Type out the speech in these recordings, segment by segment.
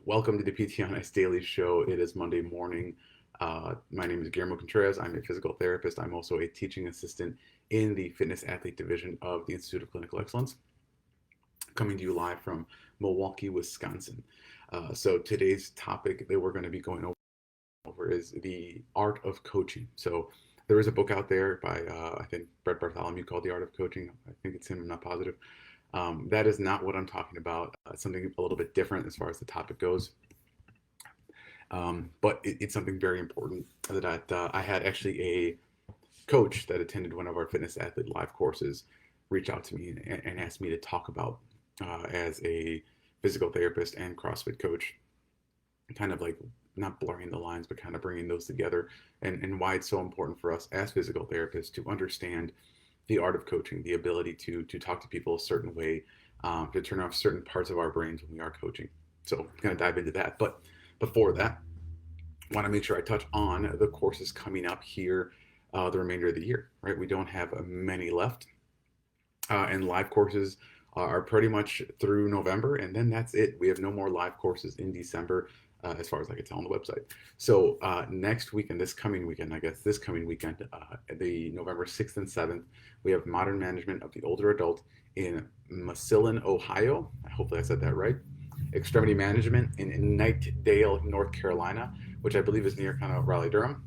Welcome to the PT on Ice Daily Show. It is Monday morning. My name is Guillermo Contreras. I'm a physical therapist. I'm also a teaching assistant in the fitness athlete division of the Institute of Clinical Excellence, coming to you live from Milwaukee, Wisconsin. So today's topic that we're going to be going over is the art of coaching. So there is a book out there by, I think, Brett Bartholomew called The Art of Coaching. I think it's him, I'm not positive. That is not what I'm talking about. It's something a little bit different as far as the topic goes. But it's something very important that I had actually a coach that attended one of our fitness athlete live courses reach out to me and asked me to talk about as a physical therapist and CrossFit coach, kind of like not blurring the lines, but kind of bringing those together, and why it's so important for us as physical therapists to understand the art of coaching, the ability to talk to people a certain way, to turn off certain parts of our brains when we are coaching. So I'm going to dive into that. But before that, I want to make sure I touch on the courses coming up here the remainder of the year, right? We don't have many left. And live courses are pretty much through November, and then that's it. We have no more live courses in December, as far as I can tell on the website. So next weekend, this coming weekend, the November 6th and 7th, we have Modern Management of the Older Adult in Massillon, Ohio. Hopefully I said that right. Extremity Management in Knightdale, North Carolina, which I believe is near kind of Raleigh-Durham.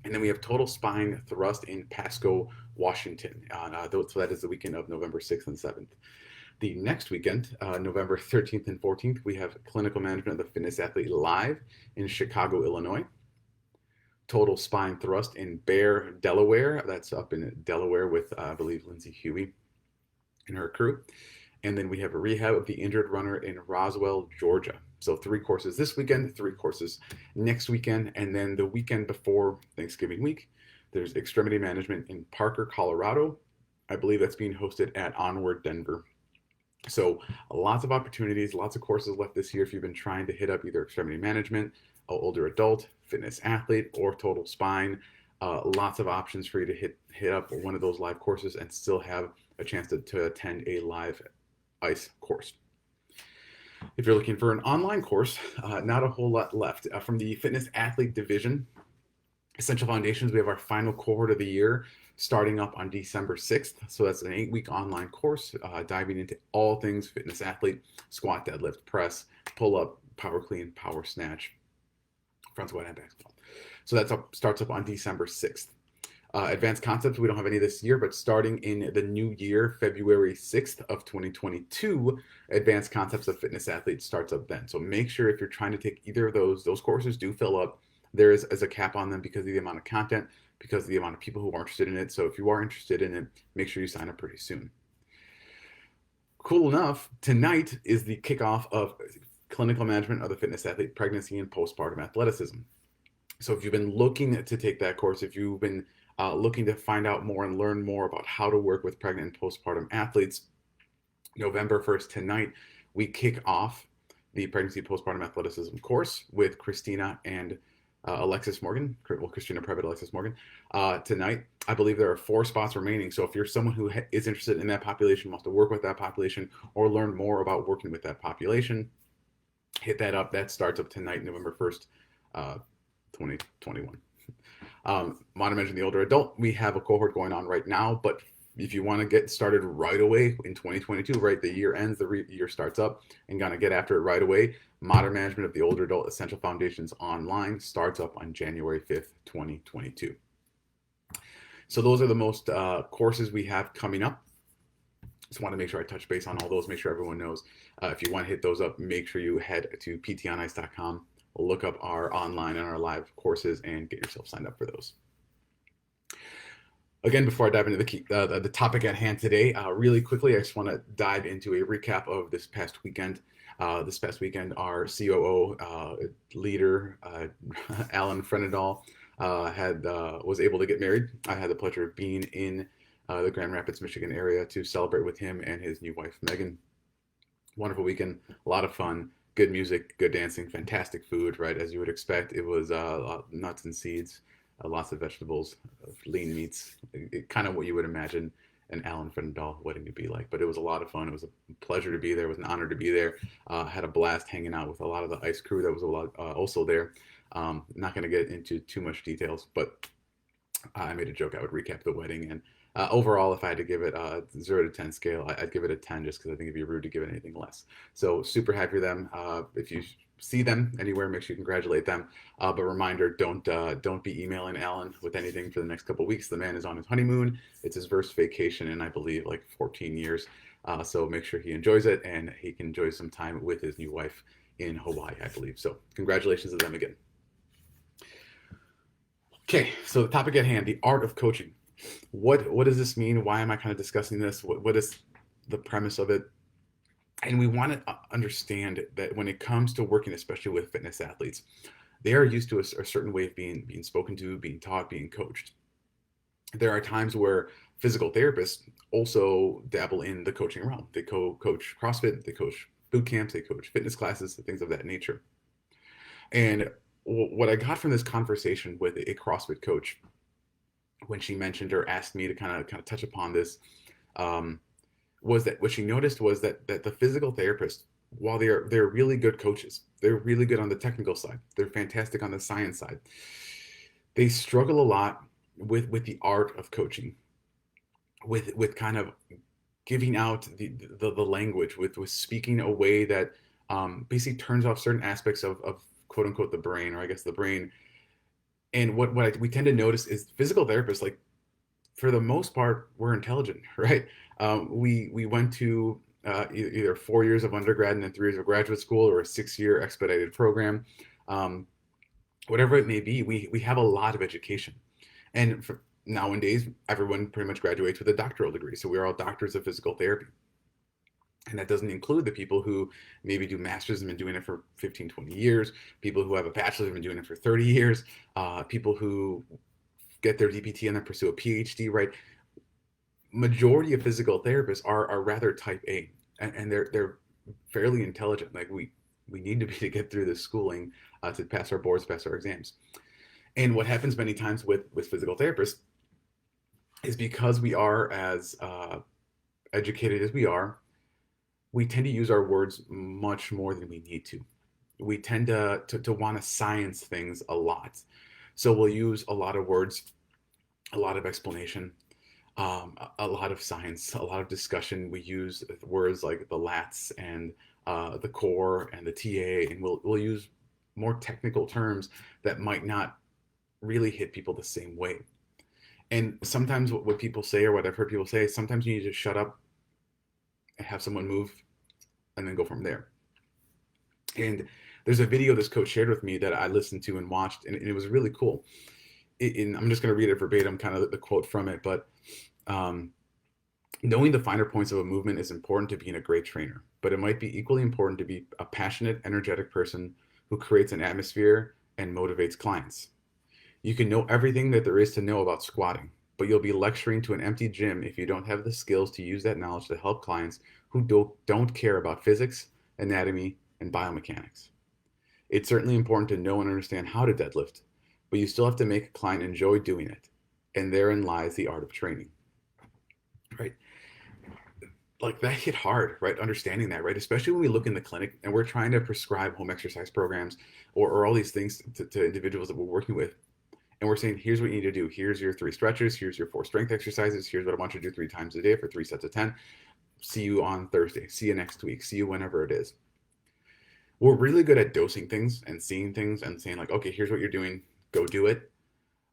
And then we have Total Spine Thrust in Pasco, Washington. So that is the weekend of November 6th and 7th. The next weekend, November 13th and 14th, we have Clinical Management of the Fitness Athlete Live in Chicago, Illinois. Total Spine Thrust in Bear, Delaware. That's up in Delaware with, I believe, Lindsay Huey and her crew. And then we have a Rehab of the Injured Runner in Roswell, Georgia. So 3 courses this weekend, 3 courses next weekend, and then the weekend before Thanksgiving week, there's Extremity Management in Parker, Colorado. I believe that's being hosted at Onward Denver. So lots of opportunities, lots of courses left this year if you've been trying to hit up either Extremity Management, Older Adult, Fitness Athlete, or Total Spine. Lots of options for you to hit up one of those live courses and still have a chance to attend a live ICE course. If you're looking for an online course, not a whole lot left. From the Fitness Athlete Division, Essential Foundations, we have our final cohort of the year starting up on December 6th. So that's an 8-week online course diving into all things fitness athlete: squat, deadlift, press, pull-up, power clean, power snatch, front squat, and back squat. So that starts up on December 6th. Advanced Concepts, we don't have any this year, but starting in the new year, February 6th of 2022, Advanced Concepts of Fitness Athletes starts up then. So make sure if you're trying to take either of those courses do fill up. There is a cap on them because of the amount of content, because of the amount of people who are interested in it. So if you are interested in it, make sure you sign up pretty soon. Cool enough, tonight is the kickoff of Clinical Management of the Fitness Athlete Pregnancy and Postpartum Athleticism. So if you've been looking to take that course, if you've been looking to find out more and learn more about how to work with pregnant and postpartum athletes, November 1st, tonight, we kick off the Pregnancy Postpartum Athleticism course with Christina and Alexis Morgan, Christina Private, Alexis Morgan, tonight. I believe there are 4 spots remaining. So if you're someone who is interested in that population, wants to work with that population, or learn more about working with that population, hit that up. That starts up tonight, November 1st, 2021. Modern Management the Older Adult, we have a cohort going on right now, but if you want to get started right away in 2022, right, the year ends, the year starts up, and gonna get after it right away, Modern Management of the Older Adult Essential Foundations Online starts up on January 5th, 2022. So those are the most courses we have coming up. Just want to make sure I touch base on all those, make sure everyone knows. If you want to hit those up, make sure you head to ptonice.com, look up our online and our live courses, and get yourself signed up for those. Again, before I dive into the topic at hand today, really quickly, I just want to dive into a recap of this past weekend. This past weekend, our COO leader, Alan Frenadal, was able to get married. I had the pleasure of being in the Grand Rapids, Michigan area to celebrate with him and his new wife, Megan. Wonderful weekend, a lot of fun, good music, good dancing, fantastic food, right? As you would expect, it was nuts and seeds, lots of vegetables, lean meats, kind of what you would imagine an Alan Frendahl wedding to be like. But it was a lot of fun. It was a pleasure to be there. It was an honor to be there. Had a blast hanging out with a lot of the ice crew that was also there. Not going to get into too much details, but I made a joke I would recap the wedding, and overall, if I had to give it a 0 to 10 scale, I'd give it a 10 just because I think it'd be rude to give it anything less. So super happy for them. If you see them anywhere, make sure you congratulate them. But reminder, don't be emailing Alan with anything for the next couple of weeks. The man is on his honeymoon. It's his first vacation in, I believe, like 14 years. So make sure he enjoys it and he can enjoy some time with his new wife in Hawaii, I believe. So congratulations to them again. Okay, so the topic at hand, the art of coaching. What does this mean? Why am I kind of discussing this? What is the premise of it? And we want to understand that when it comes to working, especially with fitness athletes, they are used to a certain way of being spoken to, being taught, being coached. There are times where physical therapists also dabble in the coaching realm. They coach CrossFit, they coach boot camps, they coach fitness classes, things of that nature. And what I got from this conversation with a CrossFit coach when she mentioned or asked me to kind of touch upon this, um, was that what she noticed was that the physical therapist, while they're really good coaches, they're really good on the technical side, they're fantastic on the science side. They struggle a lot with the art of coaching, with kind of giving out the language, with speaking a way that basically turns off certain aspects of quote unquote the brain, or I guess the brain. And we tend to notice is physical therapists, like for the most part, we're intelligent, right? We went to either 4 years of undergrad and then 3 years of graduate school, or a 6 year expedited program. Um, Whatever it may be, we have a lot of education. And nowadays, everyone pretty much graduates with a doctoral degree. So we're all doctors of physical therapy. And that doesn't include the people who maybe do masters and been doing it for 15, 20 years, people who have a bachelor's and been doing it for 30 years, people who get their DPT and then pursue a PhD, right? Majority of physical therapists are rather type A, and they're fairly intelligent. Like we need to be to get through this schooling to pass our boards, pass our exams. And what happens many times with physical therapists is because we are as educated as we are, we tend to use our words much more than we need to. We tend to want to science things a lot. So we'll use a lot of words, a lot of explanation, a lot of science, a lot of discussion. We use words like the lats and the core and the TA, and we'll use more technical terms that might not really hit people the same way. And sometimes what people say, or what I've heard people say, sometimes you need to shut up and have someone move and then go from there. And there's a video this coach shared with me that I listened to and watched, and it was really cool. I'm just going to read it verbatim, kind of the quote from it, but um, knowing the finer points of a movement is important to being a great trainer, but it might be equally important to be a passionate, energetic person who creates an atmosphere and motivates clients. You can know everything that there is to know about squatting, but you'll be lecturing to an empty gym if you don't have the skills to use that knowledge to help clients who don't care about physics, anatomy, and biomechanics. It's certainly important to know and understand how to deadlift, but you still have to make a client enjoy doing it. And therein lies the art of training, right? Like that hit hard, right? Understanding that, right? Especially when we look in the clinic and we're trying to prescribe home exercise programs, or all these things to individuals that we're working with. And we're saying, here's what you need to do. Here's your 3 stretches. Here's your 4 strength exercises. Here's what I want you to do 3 times a day for 3 sets of 10. See you on Thursday. See you next week. See you whenever it is. We're really good at dosing things and seeing things and saying like, okay, here's what you're doing. Go do it.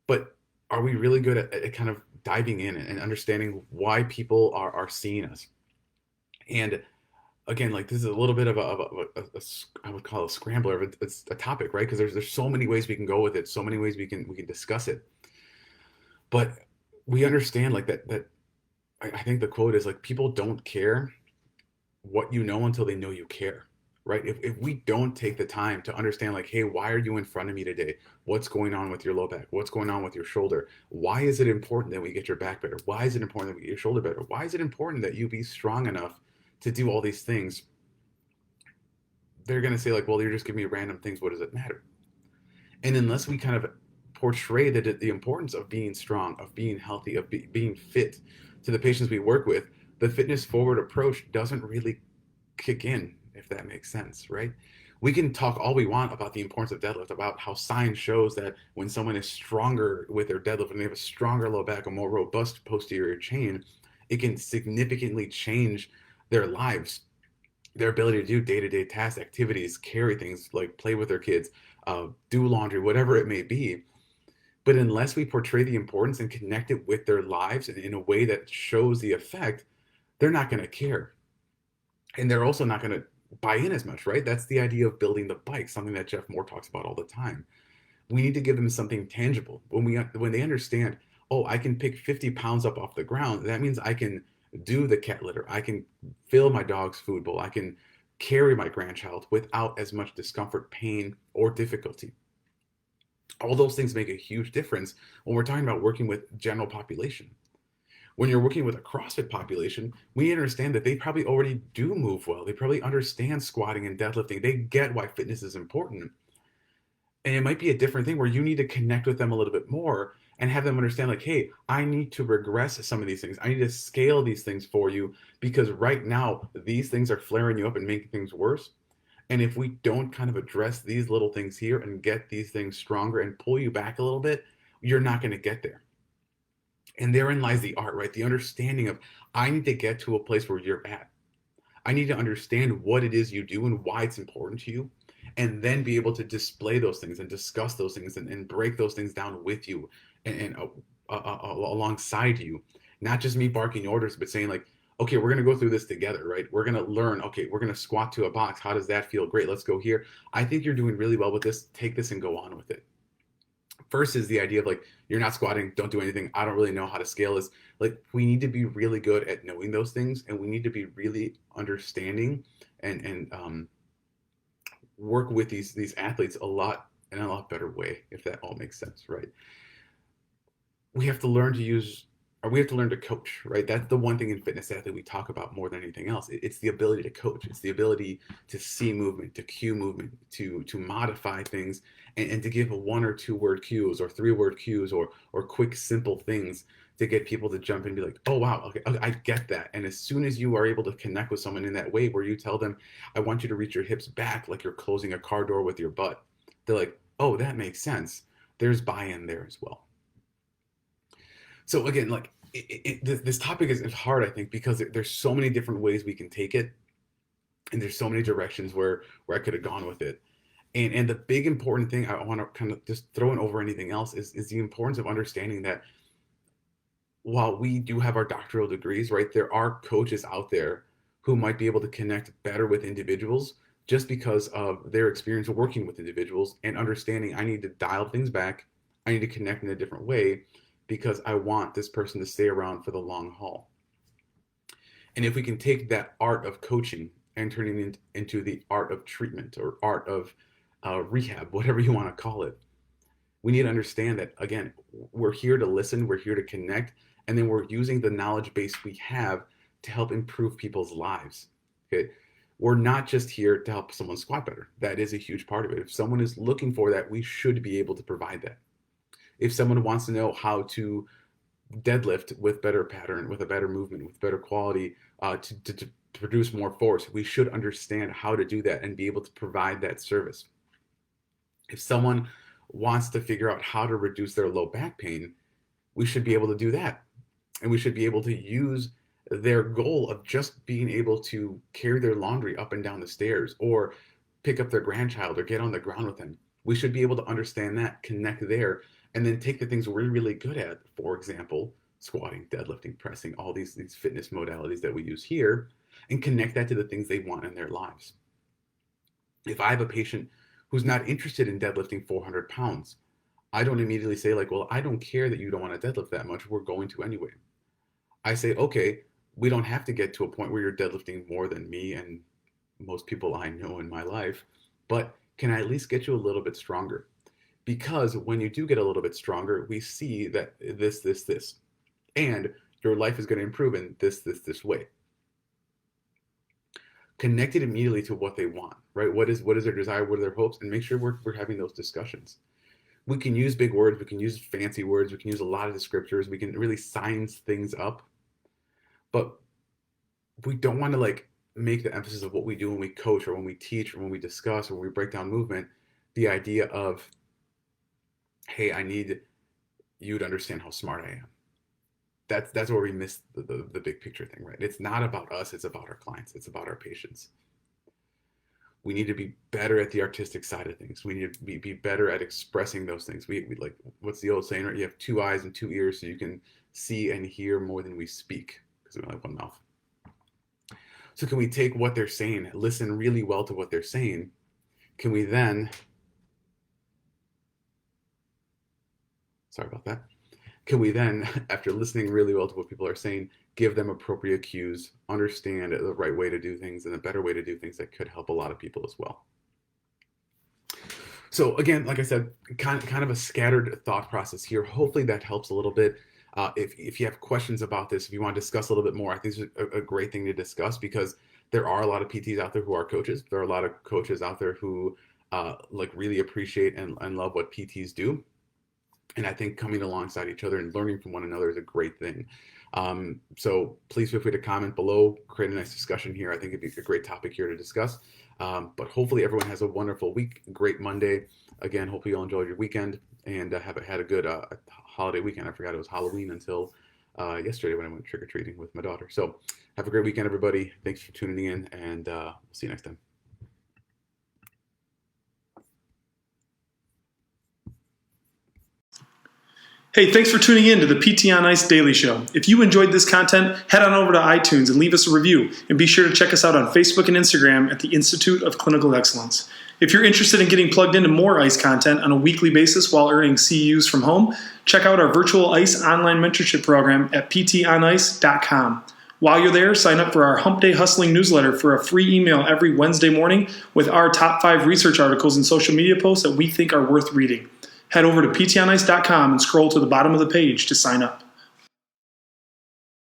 But are we really good at kind of diving in and understanding why people are seeing us? And again, like this is a little bit of I would call it a scrambler, but it's a topic, right? Because there's so many ways we can go with it, so many ways we can discuss it. But we understand like that I think the quote is like, people don't care what you know until they know you care, right? If we don't take the time to understand like, hey, why are you in front of me today? What's going on with your low back? What's going on with your shoulder? Why is it important that we get your back better? Why is it important that we get your shoulder better? Why is it important that you be strong enough to do all these things? they're going to say like, well, you're just giving me random things. What does it matter? And unless we kind of portray the importance of being strong, of being healthy, of being fit to the patients we work with, the fitness forward approach doesn't really kick in, if that makes sense, right? We can talk all we want about the importance of deadlift, about how science shows that when someone is stronger with their deadlift and they have a stronger low back, a more robust posterior chain, it can significantly change their lives, their ability to do day-to-day tasks, activities, carry things, like play with their kids, do laundry, whatever it may be. But unless we portray the importance and connect it with their lives in a way that shows the effect, they're not going to care. And they're also not going to buy in as much, right? That's the idea of building the bike, something that Jeff Moore talks about all the time. We need to give them something tangible. When they understand, oh, I can pick 50 pounds up off the ground, that means I can do the cat litter. I can fill my dog's food bowl. I can carry my grandchild without as much discomfort, pain, or difficulty. All those things make a huge difference when we're talking about working with general population. When you're working with a CrossFit population, we understand that they probably already do move well. They probably understand squatting and deadlifting. They get why fitness is important. And it might be a different thing where you need to connect with them a little bit more and have them understand, like, hey, I need to regress some of these things. I need to scale these things for you because right now these things are flaring you up and making things worse. And if we don't kind of address these little things here and get these things stronger and pull you back a little bit, you're not going to get there. And therein lies the art, right? The understanding of, I need to get to a place where you're at. I need to understand what it is you do and why it's important to you, and then be able to display those things and discuss those things and break those things down with you and alongside you. Not just me barking orders, but saying like, okay, we're going to go through this together, right? We're going to learn, okay, we're going to squat to a box. How does that feel? Great, let's go here. I think you're doing really well with this. Take this and go on with it. Versus the idea of like, you're not squatting, don't do anything, I don't really know how to scale this. Like, we need to be really good at knowing those things, and we need to be really understanding and work with these athletes a lot in a lot better way, if that all makes sense, right? We have to learn to use, or we have to learn to coach, right? That's the one thing in fitness that we talk about more than anything else. It's the ability to coach. It's the ability to see movement, to cue movement, to modify things, and to give a 1 or 2 word cues or 3 word cues or quick simple things to get people to jump in and be like, oh wow, okay, I get that. And as soon as you are able to connect with someone in that way where you tell them, I want you to reach your hips back like you're closing a car door with your butt, they're like, oh, that makes sense. There's buy-in there as well. So again, like this topic is hard, I think, because there's so many different ways we can take it, and there's so many directions where I could have gone with it. And the big important thing I want to kind of just throw in over anything else is the importance of understanding that while we do have our doctoral degrees, right, there are coaches out there who might be able to connect better with individuals just because of their experience working with individuals and understanding I need to dial things back. I need to connect in a different way because I want this person to stay around for the long haul. And if we can take that art of coaching and turning it into the art of treatment or art of rehab, whatever you want to call it, we need to understand that, again, we're here to listen, we're here to connect, and then we're using the knowledge base we have to help improve people's lives. Okay. We're not just here to help someone squat better. That is a huge part of it. If someone is looking for that, we should be able to provide that. If someone wants to know how to deadlift with better pattern, with a better movement, with better quality, to produce more force, we should understand how to do that and be able to provide that service. If someone wants to figure out how to reduce their low back pain, we should be able to do that. And we should be able to use their goal of just being able to carry their laundry up and down the stairs or pick up their grandchild or get on the ground with them. We should be able to understand that, connect there, and then take the things we're really good at, for example, squatting, deadlifting, pressing, all these fitness modalities that we use here, and connect that to the things they want in their lives. If I have a patient who's not interested in deadlifting 400 pounds, I don't immediately say like, well, I don't care that you don't want to deadlift that much. We're going to anyway. I say, okay, we don't have to get to a point where you're deadlifting more than me and most people I know in my life, but can I at least get you a little bit stronger? Because when you do get a little bit stronger, we see that this, and your life is going to improve in this way. connect it immediately to what they want, right? What is their desire? What are their hopes? And make sure we're having those discussions. We can use big words. We can use fancy words. We can use a lot of descriptors. We can really science things up. But we don't want to like make the emphasis of what we do when we coach or when we teach or when we discuss or when we break down movement, the idea of, hey, I need you to understand how smart I am. That's where we miss the big picture thing, right? It's not about us. It's about our clients. It's about our patients. We need to be better at the artistic side of things. We need to be better at expressing those things. We like, what's the old saying, right? You have 2 eyes and 2 ears so you can see and hear more than we speak because we only have 1 mouth. So can we take what they're saying, listen really well to what they're saying? Can we then, sorry about that. Can we then, after listening really well to what people are saying, give them appropriate cues, understand the right way to do things and a better way to do things that could help a lot of people as well? So again, like I said, kind of a scattered thought process here. Hopefully that helps a little bit. If you have questions about this, if you want to discuss a little bit more, I think it's a great thing to discuss because there are a lot of PTs out there who are coaches. There are a lot of coaches out there who like really appreciate and love what PTs do. And I think coming alongside each other and learning from one another is a great thing. So please feel free to comment below, create a nice discussion here. I think it'd be a great topic here to discuss. But hopefully everyone has a wonderful week, great Monday. Again, hopefully you'll enjoy your weekend and had a good holiday weekend. I forgot it was Halloween until yesterday when I went trick-or-treating with my daughter. So have a great weekend, everybody. Thanks for tuning in, and we'll see you next time. Hey, thanks for tuning in to the PT on Ice Daily Show. If you enjoyed this content, head on over to iTunes and leave us a review. And be sure to check us out on Facebook and Instagram at the Institute of Clinical Excellence. If you're interested in getting plugged into more ICE content on a weekly basis while earning CEUs from home, check out our virtual ICE online mentorship program at ptonice.com. While you're there, sign up for our Hump Day Hustling newsletter for a free email every Wednesday morning with our top 5 research articles and social media posts that we think are worth reading. Head over to ptonice.com and scroll to the bottom of the page to sign up.